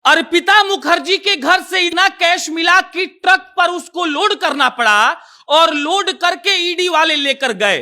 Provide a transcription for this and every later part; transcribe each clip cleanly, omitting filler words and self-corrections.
अर्पिता मुखर्जी के घर से इतना कैश मिला कि ट्रक पर उसको लोड करना पड़ा और लोड करके ईडी वाले लेकर गए।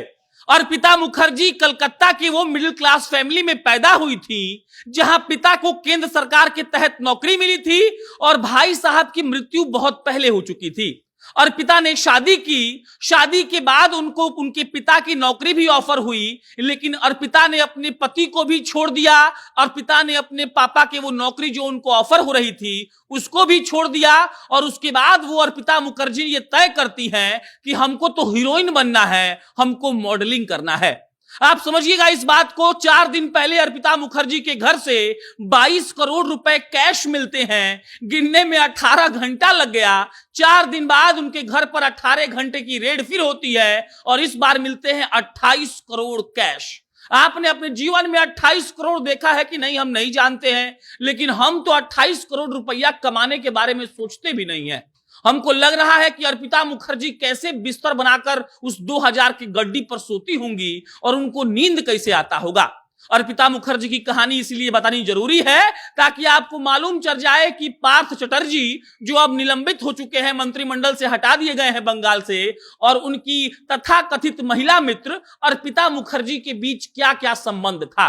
अर्पिता मुखर्जी कलकत्ता की वो मिडिल क्लास फैमिली में पैदा हुई थी जहां पिता को केंद्र सरकार के तहत नौकरी मिली थी और भाई साहब की मृत्यु बहुत पहले हो चुकी थी। अर्पिता ने शादी की, शादी के बाद उनको उनके पिता की नौकरी भी ऑफर हुई, लेकिन अर्पिता ने अपने पति को भी छोड़ दिया। अर्पिता ने अपने पापा के वो नौकरी जो उनको ऑफर हो रही थी उसको भी छोड़ दिया और उसके बाद वो अर्पिता मुखर्जी ये तय करती हैं कि हमको तो हीरोइन बनना है, हमको मॉडलिंग करना है। आप समझिएगा इस बात को, 4 दिन पहले अर्पिता मुखर्जी के घर से 22 करोड़ रुपए कैश मिलते हैं, गिनने में 18 घंटा लग गया। 4 दिन बाद उनके घर पर 18 घंटे की रेड फिर होती है और इस बार मिलते हैं 28 करोड़ कैश। आपने अपने जीवन में 28 करोड़ देखा है कि नहीं हम नहीं जानते हैं, लेकिन हम तो 28 करोड़ रुपया कमाने के बारे में सोचते भी नहीं है। हमको लग रहा है कि अर्पिता मुखर्जी कैसे बिस्तर बनाकर उस 2000 की गड्डी पर सोती होंगी और उनको नींद कैसे आता होगा। अर्पिता मुखर्जी की कहानी इसलिए बतानी जरूरी है ताकि आपको मालूम चल जाए कि पार्थ चटर्जी जो अब निलंबित हो चुके हैं, मंत्रिमंडल से हटा दिए गए हैं बंगाल से, और उनकी तथाकथित महिला मित्र अर्पिता मुखर्जी के बीच क्या क्या संबंध था।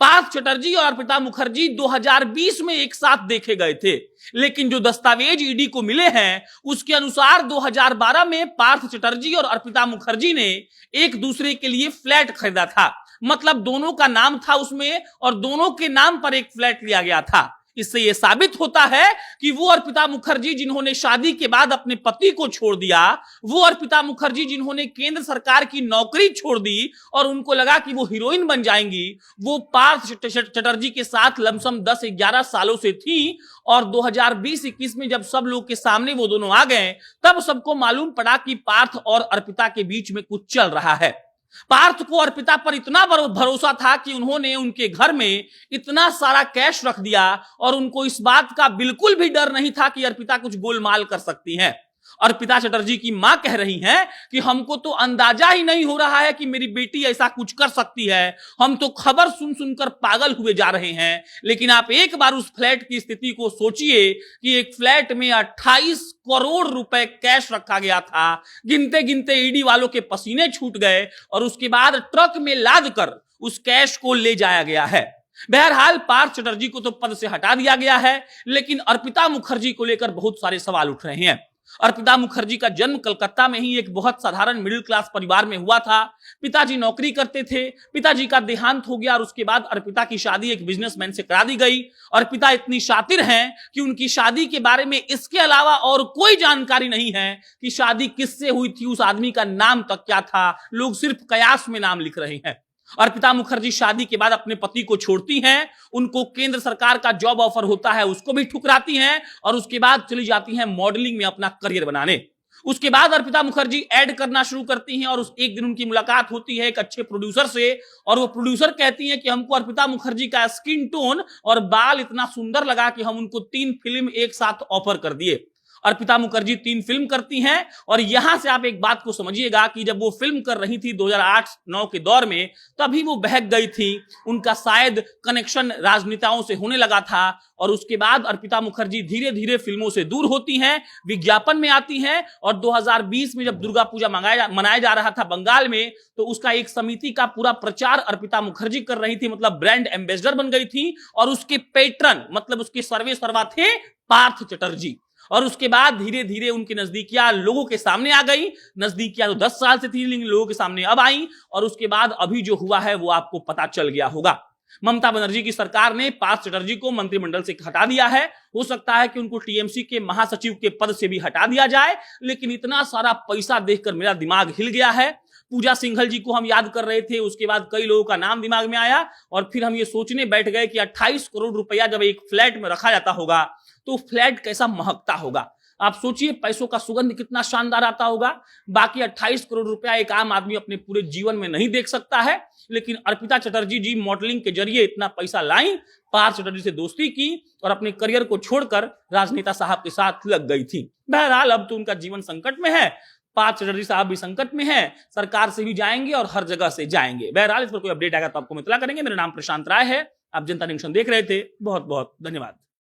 पार्थ चटर्जी और अर्पिता मुखर्जी 2020 में एक साथ देखे गए थे, लेकिन जो दस्तावेज ईडी को मिले हैं उसके अनुसार 2012 में पार्थ चटर्जी और अर्पिता मुखर्जी ने एक दूसरे के लिए फ्लैट खरीदा था। मतलब दोनों का नाम था उसमें और दोनों के नाम पर एक फ्लैट लिया गया था। इससे यह साबित होता है कि वो अर्पिता मुखर्जी जिन्होंने शादी के बाद अपने पति को छोड़ दिया, वो अर्पिता मुखर्जी जिन्होंने केंद्र सरकार की नौकरी छोड़ दी और उनको लगा कि वो हीरोइन बन जाएंगी, वो पार्थ चटर्जी के साथ लमसम 10-11 सालों से थी। और 2020-21 में जब सब लोग के सामने वो दोनों आ गए तब सबको मालूम पड़ा कि पार्थ और अर्पिता के बीच में कुछ चल रहा है। पार्थ को अर्पिता पर इतना भरोसा था कि उन्होंने उनके घर में इतना सारा कैश रख दिया और उनको इस बात का बिल्कुल भी डर नहीं था कि अर्पिता कुछ गोलमाल कर सकती हैं। अर्पिता चटर्जी की मां कह रही हैं कि हमको तो अंदाजा ही नहीं हो रहा है कि मेरी बेटी ऐसा कुछ कर सकती है, हम तो खबर सुन सुनकर पागल हुए जा रहे हैं। लेकिन आप एक बार उस फ्लैट की स्थिति को सोचिए कि एक फ्लैट में 28 करोड़ रुपए कैश रखा गया था। गिनते गिनते ईडी वालों के पसीने छूट गए और उसके बाद ट्रक में लाद कर उस कैश को ले जाया गया है। बहरहाल पार्थ चटर्जी को तो पद से हटा दिया गया है, लेकिन अर्पिता मुखर्जी को लेकर बहुत सारे सवाल उठ रहे हैं। अर्पिता मुखर्जी का जन्म कलकत्ता में ही एक बहुत साधारण मिडिल क्लास परिवार में हुआ था। पिताजी नौकरी करते थे, पिताजी का देहांत हो गया और उसके बाद अर्पिता की शादी एक बिजनेसमैन से करा दी गई। अर्पिता इतनी शातिर हैं कि उनकी शादी के बारे में इसके अलावा और कोई जानकारी नहीं है कि शादी किससे हुई थी, उस आदमी का नाम तक क्या था, लोग सिर्फ कयास में नाम लिख रहे हैं। अर्पिता मुखर्जी शादी के बाद अपने पति को छोड़ती हैं, उनको केंद्र सरकार का जॉब ऑफर होता है उसको भी ठुकराती हैं और उसके बाद चली जाती हैं मॉडलिंग में अपना करियर बनाने। उसके बाद अर्पिता मुखर्जी ऐड करना शुरू करती हैं और उस एक दिन उनकी मुलाकात होती है एक अच्छे प्रोड्यूसर से और वो प्रोड्यूसर कहती हैं कि हमको अर्पिता मुखर्जी का स्किन टोन और बाल इतना सुंदर लगा कि हम उनको 3 फिल्म एक साथ ऑफर कर दिए। अर्पिता मुखर्जी 3 फिल्म करती हैं और यहां से आप एक बात को समझिएगा कि जब वो फिल्म कर रही थी 2008-9 के दौर में, तभी वो बहक गई थी। उनका शायद कनेक्शन राजनेताओं से होने लगा था और उसके बाद अर्पिता मुखर्जी धीरे धीरे फिल्मों से दूर होती हैं, विज्ञापन में आती हैं और 2020 में जब दुर्गा पूजा मनाया जा रहा था बंगाल में, तो उसका एक समिति का पूरा प्रचार अर्पिता मुखर्जी कर रही थी, मतलब ब्रांड एम्बेसडर बन गई थी और उसके पैट्रन मतलब उसके सर्वे सर्वा थे पार्थ चटर्जी। और उसके बाद धीरे धीरे उनकी नजदीकियां लोगों के सामने आ गई। नजदीकियां तो 10 साल से थी लेकिन लोगों के सामने अब आई और उसके बाद अभी जो हुआ है वो आपको पता चल गया होगा। ममता बनर्जी की सरकार ने पार्थ चटर्जी को मंत्रिमंडल से हटा दिया है। हो सकता है कि उनको टीएमसी के महासचिव के पद से भी हटा दिया जाए, लेकिन इतना सारा पैसा देखकर मेरा दिमाग हिल गया है। पूजा सिंघल जी को हम याद कर रहे थे, उसके बाद कई लोगों का नाम दिमाग में आया और फिर हम ये सोचने बैठ गए कि 28 करोड़ रुपया जब एक फ्लैट में रखा जाता होगा तो फ्लैट कैसा महकता होगा। आप सोचिए पैसों का सुगंध कितना शानदार आता होगा। बाकी 28 करोड़ रुपया एक आम आदमी अपने पूरे जीवन में नहीं देख सकता है, लेकिन अर्पिता चटर्जी जी मॉडलिंग के जरिए इतना पैसा लाई, पार्थ चटर्जी से दोस्ती की और अपने करियर को छोड़कर राजनेता साहब के साथ लग गई थी। बहरहाल अब तो उनका जीवन संकट में है, पार्थ चटर्जी साहब भी संकट में है, सरकार से भी जाएंगे और हर जगह से जाएंगे। बहरहाल इस पर कोई अपडेट आएगा तो आपको इत्तला करेंगे। मेरा नाम प्रशांत राय है, आप जनता जंक्शन देख रहे थे। बहुत बहुत धन्यवाद।